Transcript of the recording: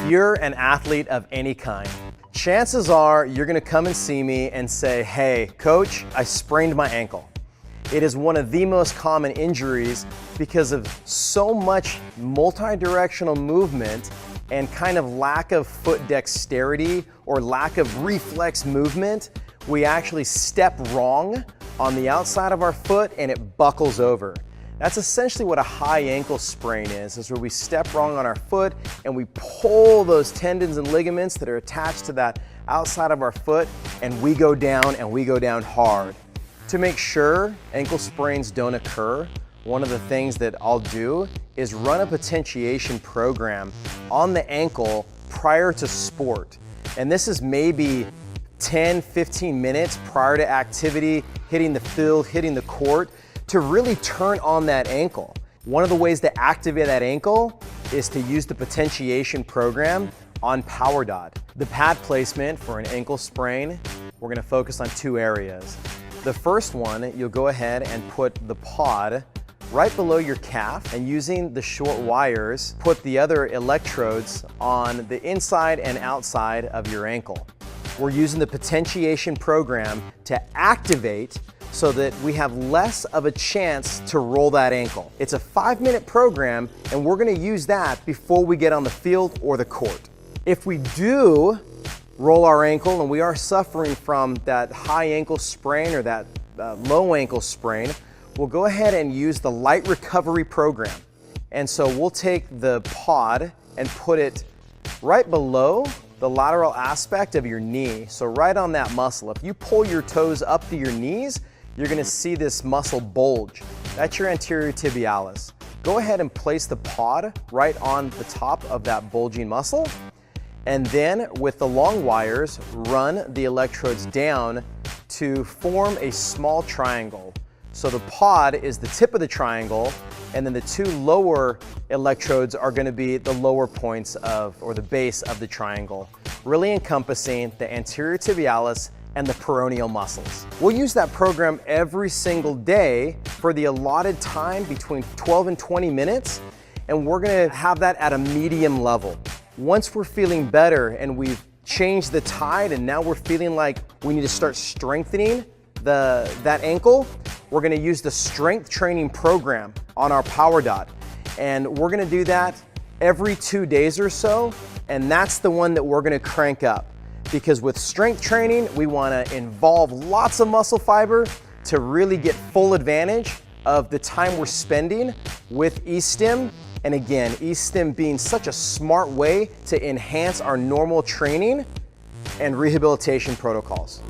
you're an athlete of any kind, chances are you're gonna come and see me and say, hey, coach, I sprained my ankle. It is one of the most common injuries because of so much multi-directional movement and kind of lack of foot dexterity or lack of reflex movement. We actually step wrong on the outside of our foot and it buckles over. That's essentially what a high ankle sprain is where we step wrong on our foot and we pull those tendons and ligaments that are attached to that outside of our foot, and we go down hard. To make sure ankle sprains don't occur, one of the things that I'll do is run a potentiation program on the ankle prior to sport. And this is maybe 10, 15 minutes prior to activity, hitting the field, hitting the court, to really turn on that ankle. One of the ways to activate that ankle is to use the potentiation program on PowerDot. The pad placement for an ankle sprain, we're gonna focus on two areas. The first one, you'll go ahead and put the pod right below your calf, and using the short wires, put the other electrodes on the inside and outside of your ankle. We're using the potentiation program to activate so that we have less of a chance to roll that ankle. It's a 5-minute program, and we're gonna use that before we get on the field or the court. If we do roll our ankle and we are suffering from that high ankle sprain or that low ankle sprain, we'll go ahead and use the light recovery program. And so we'll take the pod and put it right below the lateral aspect of your knee. So right on that muscle. If you pull your toes up to your knees, you're gonna see this muscle bulge. That's your anterior tibialis. Go ahead and place the pod right on the top of that bulging muscle. And then with the long wires, run the electrodes down to form a small triangle. So the pod is the tip of the triangle, and then the two lower electrodes are gonna be the lower points of, or the base of the triangle, really encompassing the anterior tibialis and the peroneal muscles. We'll use that program every single day for the allotted time between 12 and 20 minutes, and we're gonna have that at a medium level. Once we're feeling better and we've changed the tide and now we're feeling like we need to start strengthening that ankle, we're gonna use the strength training program on our PowerDot. And we're gonna do that every 2 days or so, and that's the one that we're gonna crank up. Because with strength training, we wanna involve lots of muscle fiber to really get full advantage of the time we're spending with E-stim. And again, E-stim being such a smart way to enhance our normal training and rehabilitation protocols.